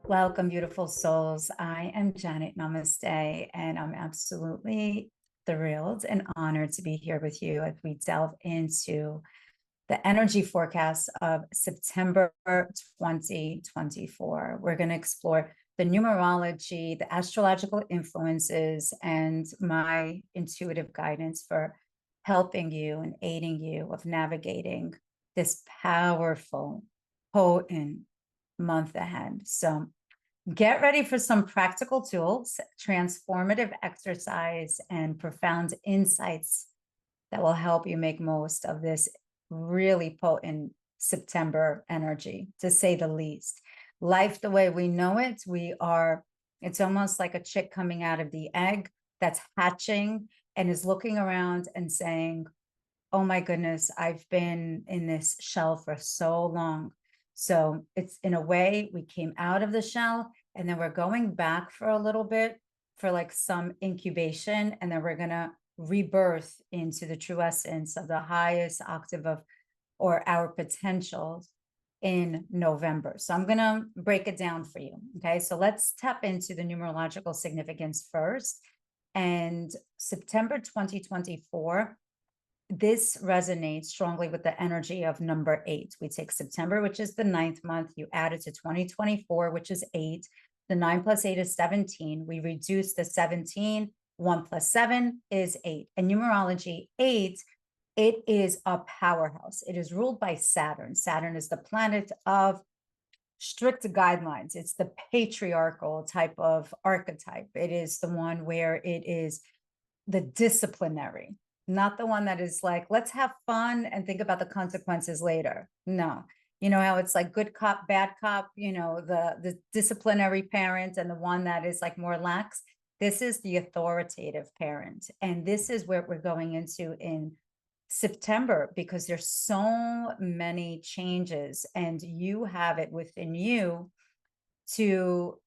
Welcome, beautiful souls. I am Janet. Namaste, and I'm absolutely thrilled and honored to be here with you as we delve into the energy forecast of September 2024. We're going to explore the numerology, the astrological influences, and my intuitive guidance for helping you and aiding you of navigating this powerful, potent month ahead. So get ready for some practical tools, transformative exercise, and profound insights that will help you make most of this really potent September energy, to say the least. Life the way we know it, it's almost like a chick coming out of the egg that's hatching and is looking around and saying, oh my goodness, I've been in this shell for so long. So it's, in a way, we came out of the shell and then we're going back for a little bit for like some incubation, and then we're going to rebirth into the true essence of the highest octave of or our potentials in November. So I'm going to break it down for you. Okay. So let's tap into the numerological significance first. And September 2024, this resonates strongly with the energy of number 8. We take September, which is the 9th month. You add it to 2024, which is 8. The 9 plus 8 is 17. We reduce the 17. 1 plus 7 is 8. And numerology 8, it is a powerhouse. It is ruled by Saturn. Saturn is the planet of strict guidelines. It's the patriarchal type of archetype. It is the one where it is the disciplinary, not the one that is like, let's have fun and think about the consequences later. No. You know how it's like good cop, bad cop, the disciplinary parent, and the one that is like more lax. This is the authoritative parent. And this is where we're going into in September, because there's so many changes and you have it within you to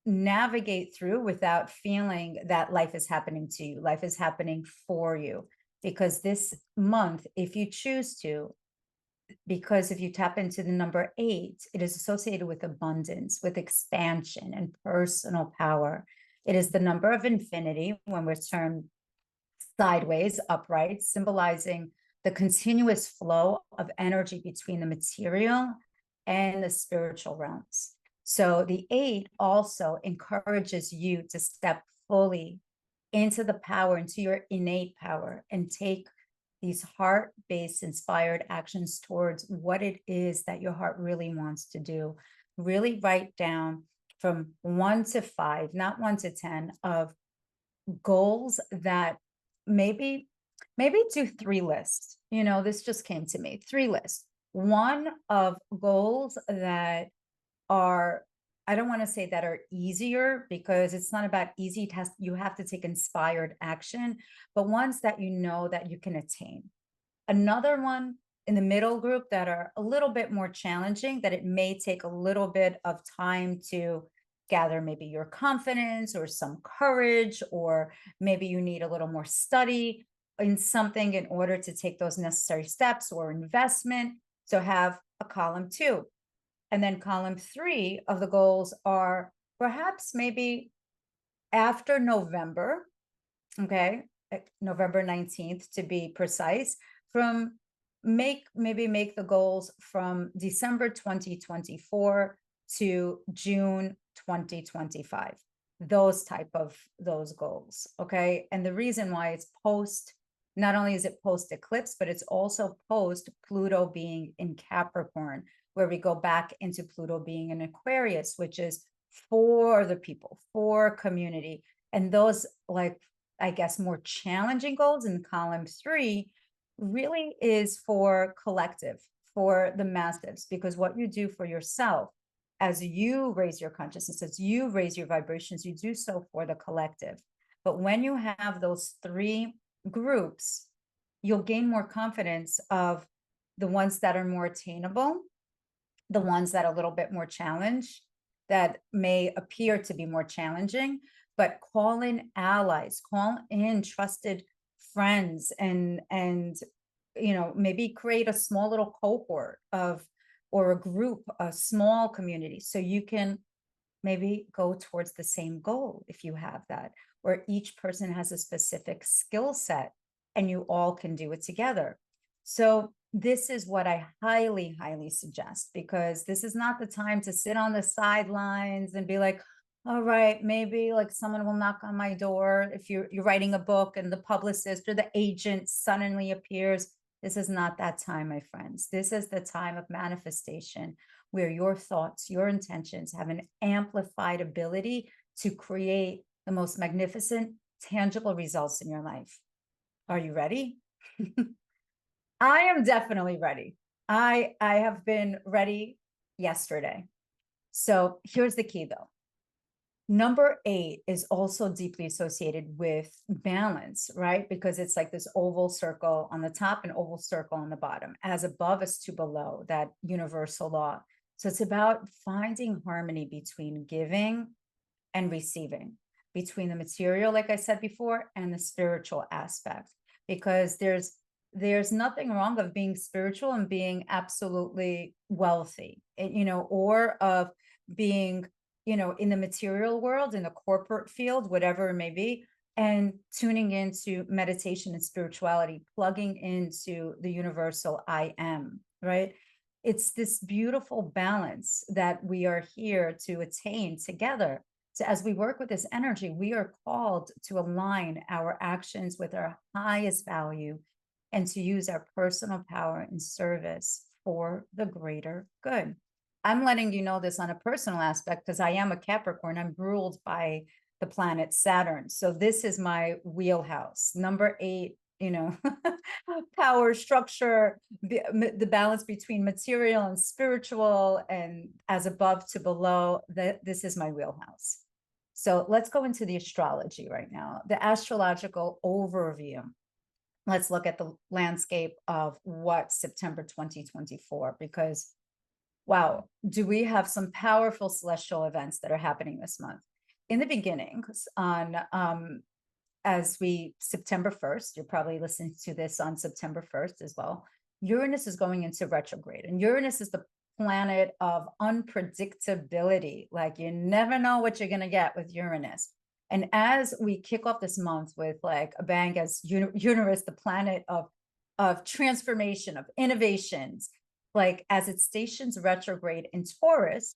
navigate through without feeling that life is happening to you. Life is happening for you, because this month, if you choose to, because if you tap into the number 8, it is associated with abundance, with expansion and personal power. It is the number of infinity when we're turned sideways, upright, symbolizing the continuous flow of energy between the material and the spiritual realms. So the 8 also encourages you to step fully into the power, into your innate power, and take these heart-based inspired actions towards what it is that your heart really wants to do. Really write down from 1 to 5, not 1 to 10, of goals that maybe do 3 lists. This just came to me. 3 lists. 1 of goals that are, I don't want to say that are easier, because it's not about easy. You have to take inspired action, but ones that that you can attain. Another one in the middle group that are a little bit more challenging, that it may take a little bit of time to gather maybe your confidence or some courage, or maybe you need a little more study in something in order to take those necessary steps or investment. So have a column 2. And then column 3 of the goals are perhaps maybe after November, okay, November 19th to be precise, maybe make the goals from December 2024 to June 2025. Those goals, okay? And the reason why it's not only is it post eclipse, but it's also post Pluto being in Capricorn, where we go back into Pluto being in Aquarius, which is for the people, for community. And those, like, I guess, more challenging goals in column 3 really is for collective, for the masses, because what you do for yourself, as you raise your consciousness, as you raise your vibrations, you do so for the collective. But when you have those 3 groups, you'll gain more confidence of the ones that are more attainable, the ones that are a little bit more challenged, that may appear to be more challenging, but call in allies, call in trusted friends, and maybe create a small little cohort of, or a group, a small community, so you can maybe go towards the same goal if you have that, or each person has a specific skill set and you all can do it together. So this is what I highly, highly suggest, because this is not the time to sit on the sidelines and be like, all right, maybe like someone will knock on my door if you're writing a book and the publicist or the agent suddenly appears. This is not that time, my friends. This is the time of manifestation where your thoughts, your intentions have an amplified ability to create the most magnificent, tangible results in your life. Are you ready? I am definitely ready. I have been ready yesterday. So here's the key though. Number 8 is also deeply associated with balance, right? Because it's like this oval circle on the top and oval circle on the bottom, as above as to below, that universal law. So it's about finding harmony between giving and receiving, between the material, like I said before, and the spiritual aspect, because there's nothing wrong of being spiritual and being absolutely wealthy, or of being, in the material world, in the corporate field, whatever it may be, and tuning into meditation and spirituality, plugging into the universal I am, right? It's this beautiful balance that we are here to attain together. So as we work with this energy, we are called to align our actions with our highest value and to use our personal power and service for the greater good. I'm letting you know this on a personal aspect because I am a Capricorn. I'm ruled by the planet Saturn. So this is my wheelhouse. Number 8, power, structure, the balance between material and spiritual, and as above to below, this is my wheelhouse. So let's go into the astrology right now, the astrological overview. Let's look at the landscape of what September 2024, because wow, do we have some powerful celestial events that are happening this month. In the beginning, on September 1st, you're probably listening to this on September 1st as well, Uranus is going into retrograde, and Uranus is the planet of unpredictability. Like, you never know what you're going to get with Uranus. And as we kick off this month with like a bang, as Uranus, the planet of transformation, of innovations, like as it stations retrograde in Taurus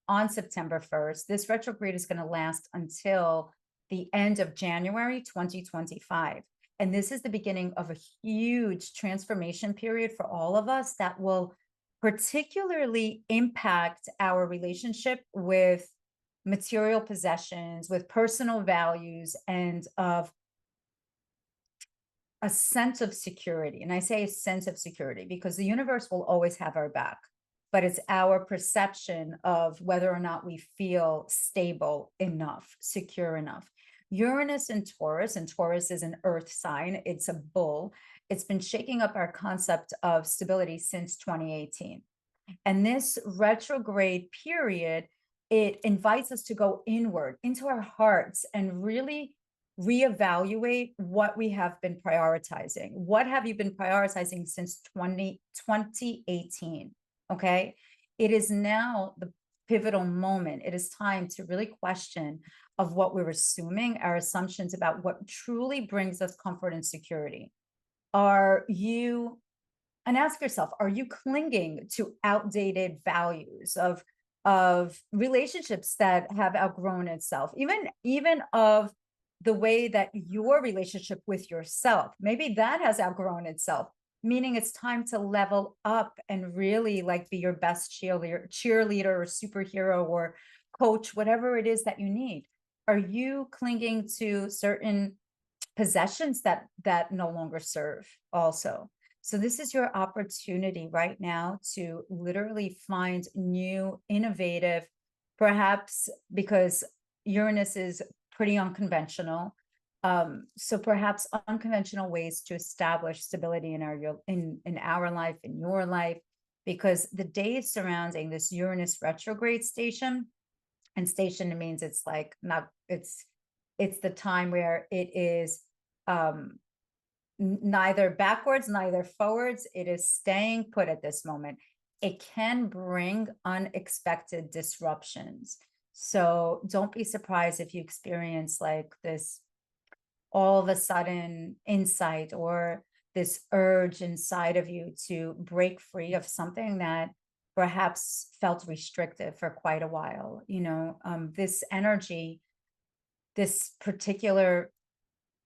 on September 1st, this retrograde is going to last until the end of January 2025. And this is the beginning of a huge transformation period for all of us that will particularly impact our relationship with material possessions, with personal values, and of a sense of security. And I say a sense of security because the universe will always have our back, but it's our perception of whether or not we feel stable enough, secure enough. Uranus and Taurus is an earth sign. It's a bull. It's been shaking up our concept of stability since 2018. And this retrograde period, it invites us to go inward into our hearts and really reevaluate what we have been prioritizing. What have you been prioritizing since 2018? Okay. It is now the pivotal moment. It is time to really question of what we're assuming, our assumptions about what truly brings us comfort and security. And ask yourself, are you clinging to outdated values of relationships that have outgrown itself, even of the way that your relationship with yourself, maybe that has outgrown itself, meaning it's time to level up and really like be your best cheerleader or superhero or coach, whatever it is that you need. Are you clinging to certain possessions that no longer serve also? So this is your opportunity right now to literally find new, innovative, perhaps because Uranus is pretty unconventional. So perhaps unconventional ways to establish stability in our life, in your life, because the days surrounding this Uranus retrograde station, and station means it's like not, it's the time where it is neither backwards, neither forwards. It is staying put at this moment. It can bring unexpected disruptions. So don't be surprised if you experience like this all of a sudden insight or this urge inside of you to break free of something that perhaps felt restrictive for quite a while. This energy, this particular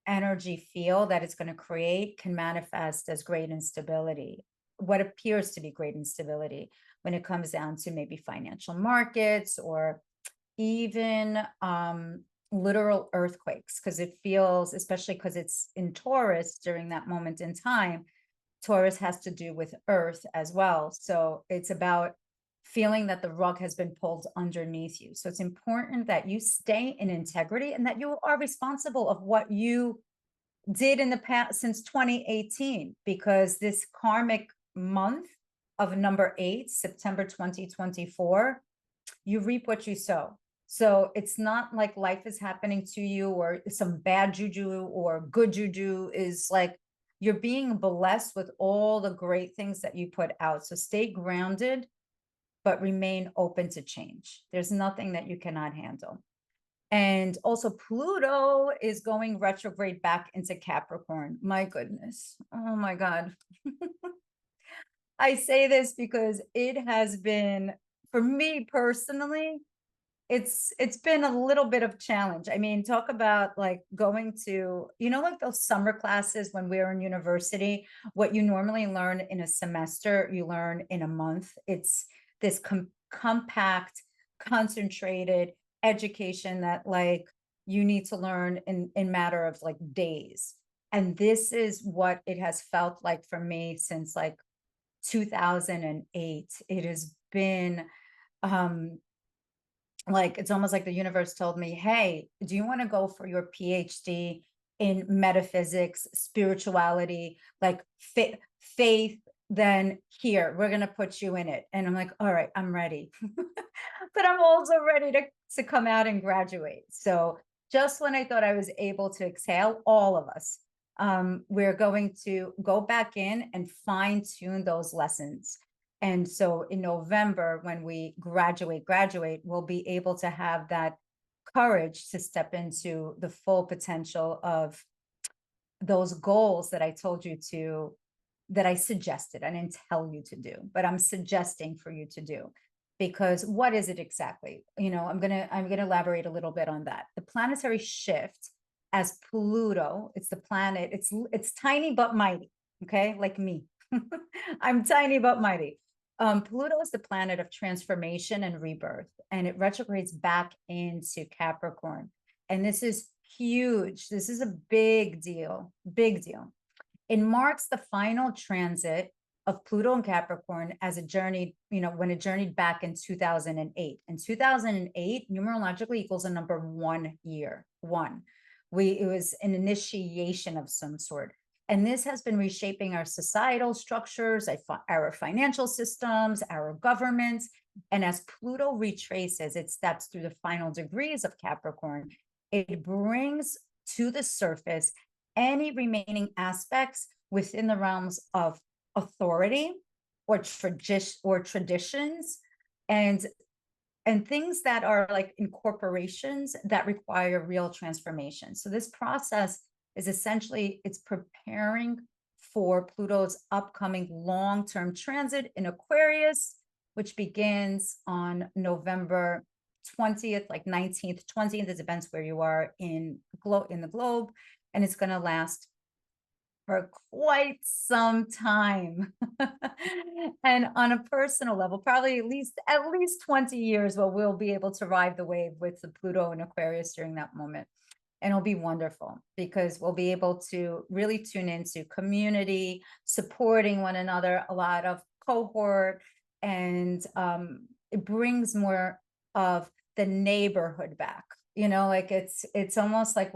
energy field that it's going to create can manifest as great instability, what appears to be great instability when it comes down to maybe financial markets or even literal earthquakes, because it feels, especially because it's in Taurus during that moment in time, Taurus has to do with earth as well. So it's about feeling that the rug has been pulled underneath you. So it's important that you stay in integrity and that you are responsible of what you did in the past since 2018, because this karmic month of number 8, September 2024, you reap what you sow. So it's not like life is happening to you or some bad juju or good juju. Is like you're being blessed with all the great things that you put out. So stay grounded, but remain open to change. There's nothing that you cannot handle. And also Pluto is going retrograde back into Capricorn. My goodness. Oh my God. I say this because it has been, for me personally, it's been a little bit of challenge. I mean, talk about like going to, like those summer classes when we were in university, what you normally learn in a semester, you learn in a month. It's this compact, concentrated education that like you need to learn in matter of like days. And this is what it has felt like for me since like 2008. It has been like it's almost like the universe told me, hey, do you want to go for your PhD in metaphysics, spirituality, like faith? Then here, we're going to put you in it. And I'm like, all right, I'm ready. But I'm also ready to come out and graduate. So just when I thought I was able to exhale, all of us, we're going to go back in and fine tune those lessons. And so in November, when we graduate, we'll be able to have that courage to step into the full potential of those goals that I told you to, that I suggested. I didn't tell you to do, but I'm suggesting for you to do. Because what is it exactly? I'm gonna elaborate a little bit on that. The planetary shift as Pluto, it's the planet, it's tiny but mighty, okay? Like me. I'm tiny but mighty. Pluto is the planet of transformation and rebirth, and it retrogrades back into Capricorn. And this is huge. This is a big deal, big deal. It marks the final transit of Pluto and Capricorn as it journeyed, when it journeyed back in 2008. And 2008 numerologically equals a number 1 year, one. It was an initiation of some sort. And this has been reshaping our societal structures, our financial systems, our governments. And as Pluto retraces its steps through the final degrees of Capricorn, it brings to the surface any remaining aspects within the realms of authority or traditions and things that are like incorporations that require real transformation. So this process is essentially, it's preparing for Pluto's upcoming long-term transit in Aquarius, which begins on November 20th, like 19th, 20th. It depends where you are in the globe, and it's going to last for quite some time. And on a personal level, probably at least 20 years, we'll be able to ride the wave with the Pluto and Aquarius during that moment. And it'll be wonderful because we'll be able to really tune into community, supporting one another, a lot of cohort, and it brings more of the neighborhood back. Like it's almost like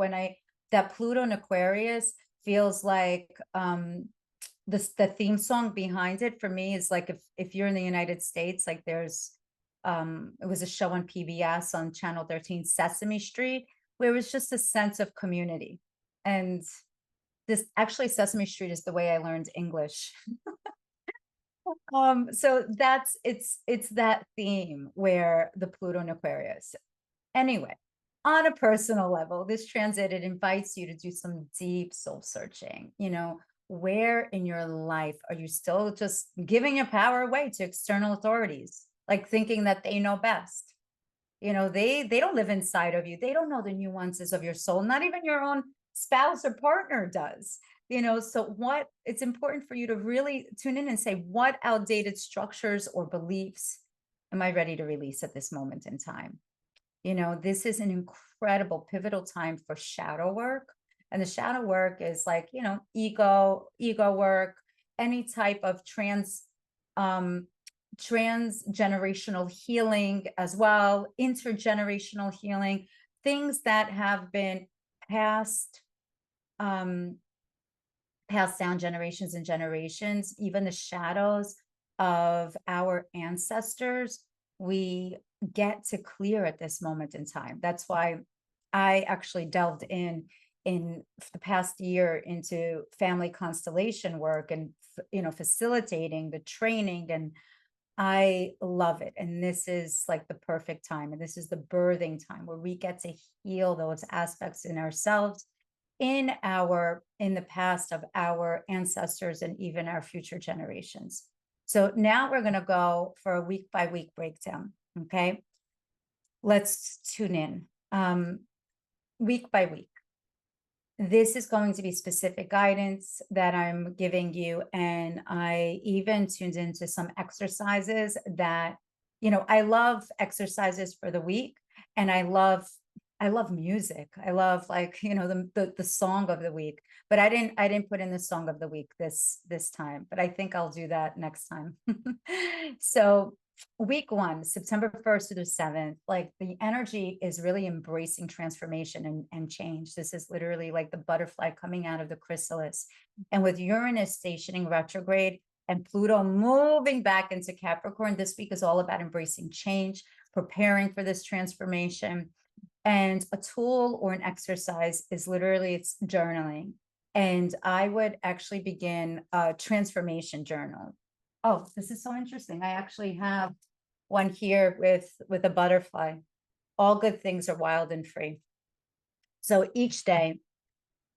that Pluto and Aquarius feels like the theme song behind it for me is like if you're in the United States, like there's it was a show on PBS on Channel 13, Sesame Street, where it was just a sense of community. And this actually, Sesame Street is the way I learned English. So it's that theme where the Pluto and Aquarius. Anyway, on a personal level, this transit, it invites you to do some deep soul searching. Where in your life are you still just giving your power away to external authorities, like thinking that they know best? They don't live inside of you. They don't know the nuances of your soul. Not even your own spouse or partner does. So it's important for you to really tune in and say, what outdated structures or beliefs am I ready to release at this moment in time? This is an incredible pivotal time for shadow work. And the shadow work is like, ego work, any type of transgenerational healing as well, intergenerational healing, things that have been passed down generations and generations, even the shadows of our ancestors, we get to clear at this moment in time. That's why I actually delved in the past year into family constellation work and facilitating the training, and I love it. And this is like the perfect time, and this is the birthing time where we get to heal those aspects in ourselves, in the past of our ancestors, and even our future generations. So now we're going to go for a week by week breakdown. Okay, let's tune in. Week by week, this is going to be specific guidance that I'm giving you, and I even tuned into some exercises that, I love exercises for the week, and I love music. I love, like, the song of the week, but I didn't put in the song of the week this time, but I think I'll do that next time. So week 1, September 1st to the 7th, like the energy is really embracing transformation and change. This is literally like the butterfly coming out of the chrysalis. And with Uranus stationing retrograde and Pluto moving back into Capricorn, this week is all about embracing change, preparing for this transformation. And a tool or an exercise is literally, it's journaling. And I would actually begin a transformation journal. Oh, this is so interesting. I actually have one here with a butterfly. All good things are wild and free. So each day,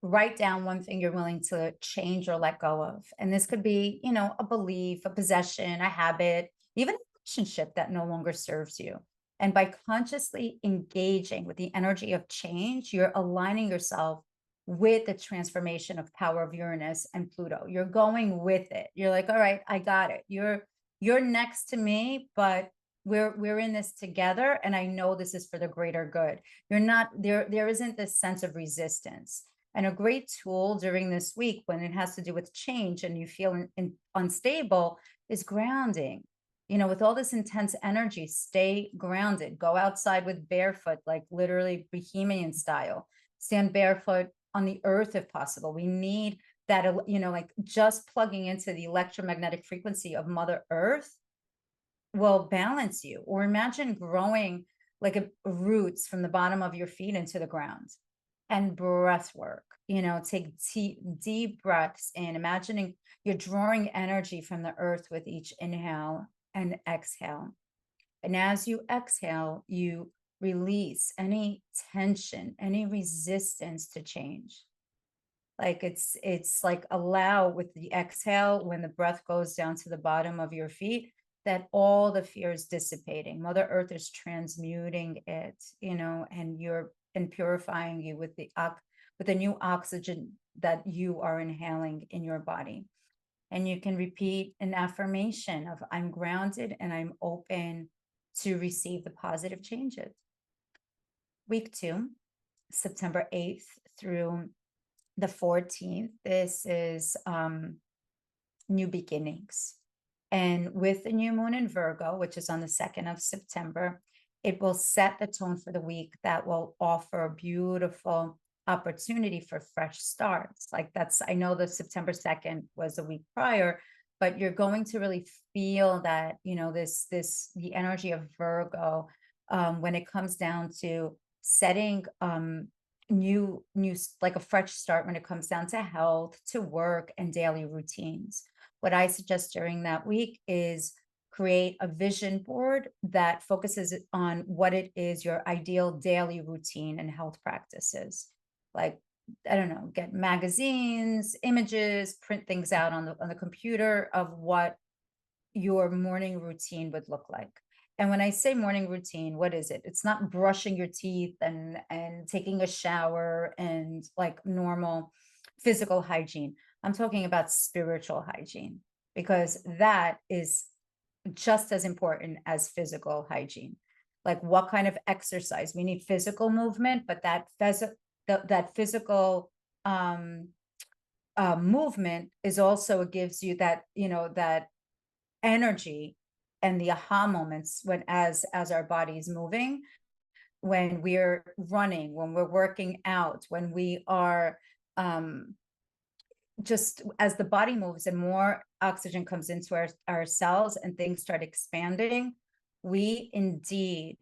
write down one thing you're willing to change or let go of. And this could be, a belief, a possession, a habit, even a relationship that no longer serves you. And by consciously engaging with the energy of change, you're aligning yourself with the transformation of power of Uranus and Pluto. You're going with it. You're like, all right, I got it. You're next to me, but we're in this together. And I know this is for the greater good. You're not there. There isn't this sense of resistance. And a great tool during this week when it has to do with change and you feel unstable is grounding. With all this intense energy, stay grounded. Go outside with barefoot, like literally Bohemian style. Stand barefoot on the earth if possible. We need that, like just plugging into the electromagnetic frequency of Mother Earth will balance you. Or imagine growing like roots from the bottom of your feet into the ground. And breath work, take deep breaths in, imagining you're drawing energy from the earth with each inhale and exhale. And as you exhale, you release any tension, any resistance to change. Like it's like allow with the exhale, when the breath goes down to the bottom of your feet, that all the fear is dissipating. Mother Earth is transmuting it, and purifying you with the new oxygen that you are inhaling in your body. And you can repeat an affirmation of I'm grounded and I'm open to receive the positive changes. Week 2, September 8th through the 14th, this is new beginnings. And with the new moon in Virgo, which is on the 2nd of September, it will set the tone for the week that will offer a beautiful opportunity for fresh starts. Like I know the September 2nd was a week prior, but you're going to really feel that, the energy of Virgo, when it comes down to setting new, like a fresh start when it comes down to health, to work, and daily routines. What I suggest during that week is create a vision board that focuses on what it is your ideal daily routine and health practices. Like, I don't know, get magazines, images, print things out on the computer of what your morning routine would look like. And when I say morning routine, what is it? It's not brushing your teeth and taking a shower and like normal physical hygiene. I'm talking about spiritual hygiene, because that is just as important as physical hygiene. Like, what kind of exercise? We need physical movement, but that physical movement is also, it gives you that, that energy and the aha moments when as our body is moving, when we're running, when we're working out, when we are just as the body moves and more oxygen comes into our cells and things start expanding, we indeed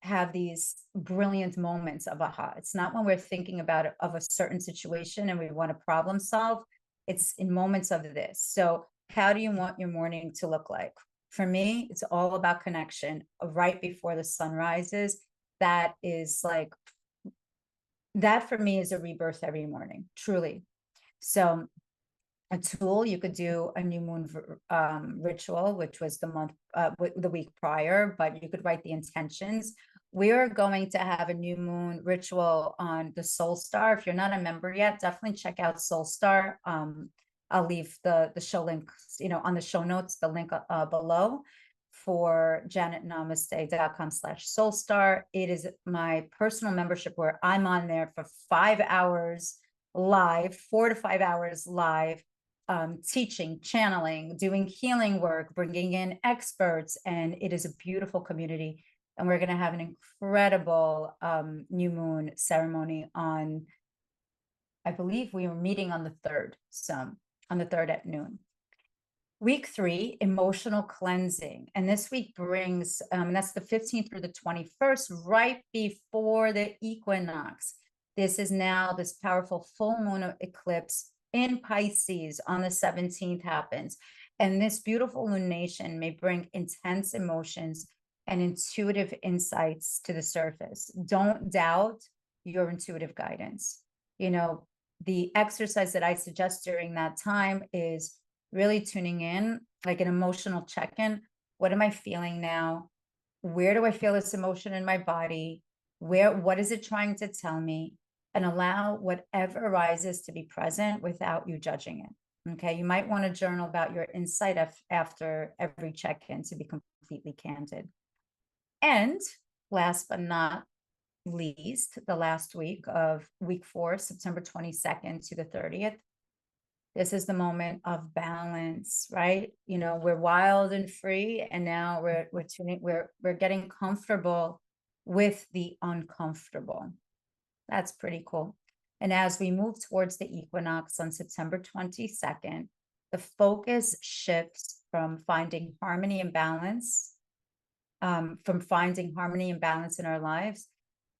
have these brilliant moments of aha. It's not when we're thinking about of a certain situation and we want to problem solve. It's in moments of this. So how do you want your morning to look like? For me, it's all about connection right before the sun rises. That is like, that for me is a rebirth every morning, truly. So a tool, you could do a new moon ritual, which was the week prior, but you could write the intentions. We're going to have a new moon ritual on the Soul Star. If you're not a member yet, definitely check out Soul Star. I'll leave the show link, on the show notes, the link below for janetnamaste.com/soulstar. It is my personal membership where I'm on there for 5 hours live, 4 to 5 hours live, teaching, channeling, doing healing work, bringing in experts, and it is a beautiful community. And we're going to have an incredible new moon ceremony on, I believe we were meeting on the 3rd, so on the 3rd at noon. Week 3, emotional cleansing. And this week brings, that's the 15th through the 21st, right before the equinox. This is now this powerful full moon eclipse in Pisces on the 17th happens. And this beautiful lunation may bring intense emotions and intuitive insights to the surface. Don't doubt your intuitive guidance. The exercise that I suggest during that time is really tuning in, like an emotional check-in. What am I feeling now? Where do I feel this emotion in my body? What is it trying to tell me? And allow whatever arises to be present without you judging it. Okay. You might want to journal about your insight after every check-in, to be completely candid. And last but not least, the last week of week 4, September 22nd to the 30th. This is the moment of balance, right? We're wild and free, and now we're getting comfortable with the uncomfortable. That's pretty cool. And as we move towards the equinox on September 22nd, the focus shifts from finding harmony and balance, in our lives.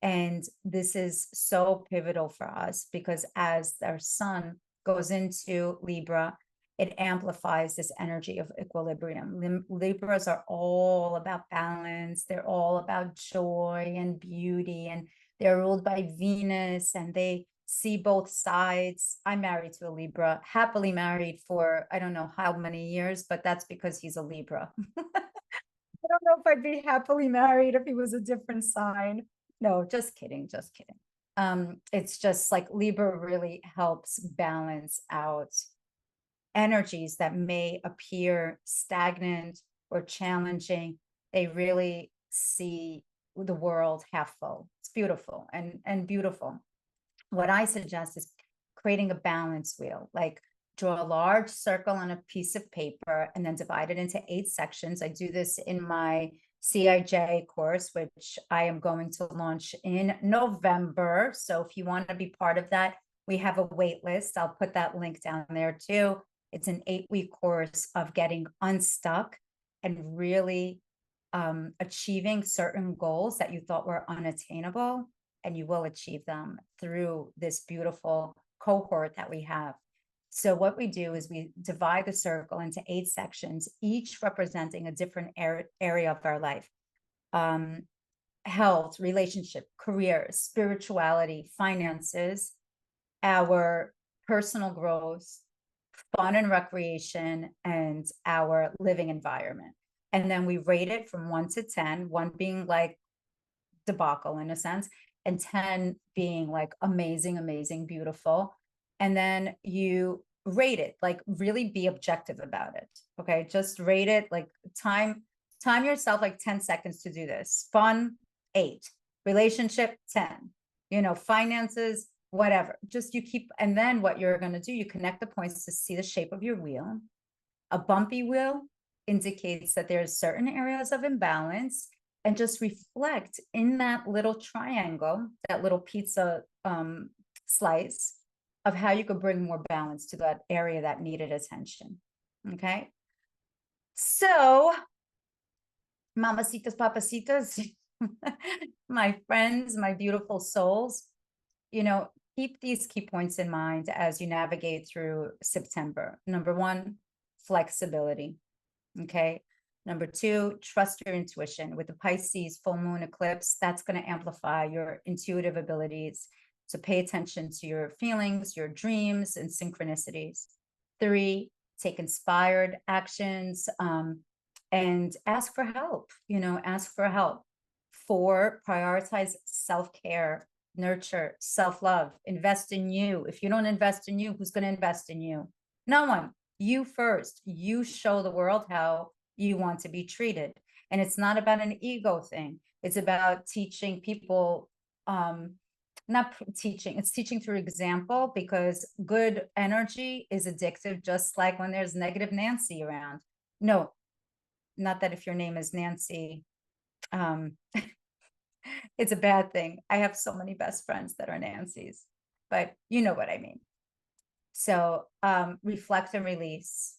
And this is so pivotal for us, because as our sun goes into Libra, it amplifies this energy of equilibrium. Libras are all about balance. They're all about joy and beauty, and they're ruled by Venus, and they see both sides. I'm married to a Libra, happily married for, I don't know how many years, but that's because he's a Libra. I don't know if I'd be happily married if he was a different sign. No, just kidding, just kidding. It's just like Libra really helps balance out energies that may appear stagnant or challenging. They really see the world half full. It's beautiful and beautiful. What I suggest is creating a balance wheel, like draw a large circle on a piece of paper and then divide it into 8 sections. I do this in my CIJ course, which I am going to launch in November. So if you want to be part of that, we have a wait list. I'll put that link down there too. It's an 8-week course of getting unstuck and really achieving certain goals that you thought were unattainable, and you will achieve them through this beautiful cohort that we have. So what we do is we divide the circle into 8 sections, each representing a different area of our life. Health, relationship, career, spirituality, finances, our personal growth, fun and recreation, and our living environment. And then we rate it from 1 to 10, 1 being like debacle in a sense, and 10 being like amazing, amazing, beautiful. And then you rate it, like really be objective about it. Okay. Just rate it, like time yourself like 10 seconds to do this. Fun, 8. Relationship, 10. Finances, whatever. Just you keep, and then what you're going to do, you connect the points to see the shape of your wheel. A bumpy wheel indicates that there's certain areas of imbalance, and just reflect in that little triangle, that little pizza slice, of how you could bring more balance to that area that needed attention. Okay. So, mamacitas, papacitas, my friends, my beautiful souls, keep these key points in mind as you navigate through September. Number 1, flexibility. Okay. Number 2, trust your intuition. With the Pisces full moon eclipse, that's going to amplify your intuitive abilities. So pay attention to your feelings, your dreams, and synchronicities. 3, take inspired actions and ask for help. Ask for help. 4, prioritize self-care, nurture, self-love, invest in you. If you don't invest in you, who's going to invest in you? No one. You first. You show the world how you want to be treated. And it's not about an ego thing. It's about teaching people, not teaching, it's teaching through example, because good energy is addictive, just like when there's negative Nancy around. No, not that if your name is Nancy, it's a bad thing. I have so many best friends that are Nancy's, but you know what I mean. So reflect and release.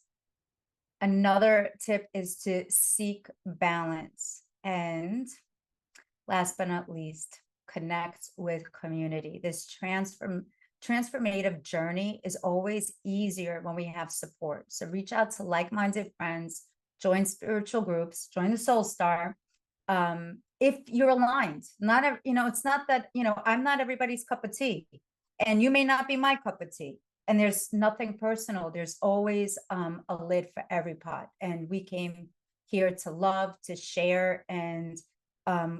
Another tip is to seek balance. And last but not least, connect with community. This transformative journey is always easier when we have support. So reach out to like-minded friends, join spiritual groups, join the Soul Star. If you're aligned, it's not that, I'm not everybody's cup of tea, and you may not be my cup of tea. And there's nothing personal. There's always a lid for every pot. And we came here to love, to share. And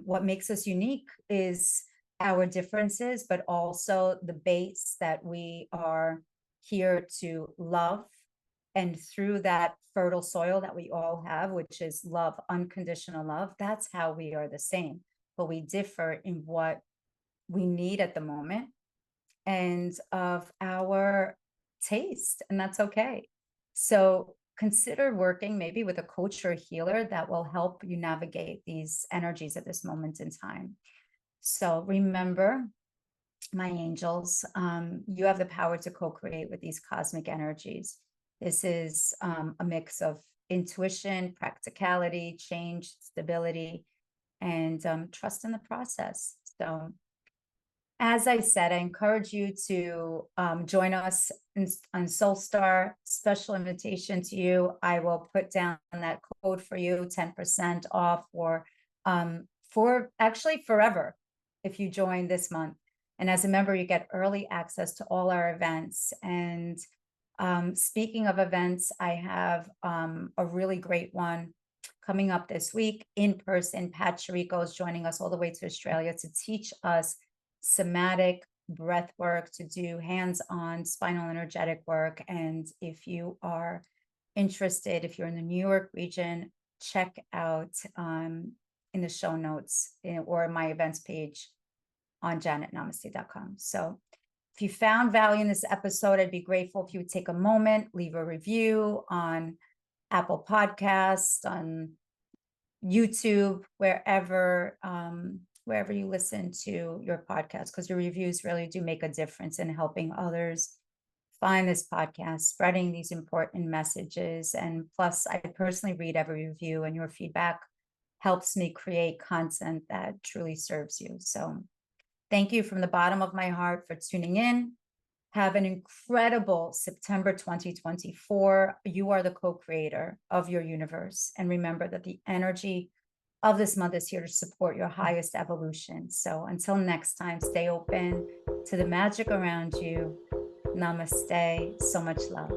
what makes us unique is our differences, but also the base that we are here to love. And through that fertile soil that we all have, which is love, unconditional love, that's how we are the same. But we differ in what we need at the moment and of our taste, and that's okay. So consider working maybe with a coach or a healer that will help you navigate these energies at this moment in time. So remember, my angels, you have the power to co-create with these cosmic energies. This is a mix of intuition, practicality, change, stability, and trust in the process. So as I said, I encourage you to join us on Soul Star. Special invitation to you. I will put down that code for you, 10% off for actually forever if you join this month. And as a member, you get early access to all our events. And speaking of events, I have a really great one coming up this week in person. Pat Chirico is joining us all the way to Australia to teach us somatic breath work, to do hands-on spinal energetic work. And if you are interested, if you're in the New York region, check out in the show notes or my events page on janetnamaste.com. So if you found value in this episode, I'd be grateful if you would take a moment, leave a review on Apple Podcasts, on YouTube, wherever you listen to your podcast, because your reviews really do make a difference in helping others find this podcast, spreading these important messages. And plus, I personally read every review, and your feedback helps me create content that truly serves you. So thank you from the bottom of my heart for tuning in. Have an incredible September 2024. You are the co-creator of your universe. And remember that the energy of this month is here to support your highest evolution. So until next time, stay open to the magic around you. Namaste. So much love.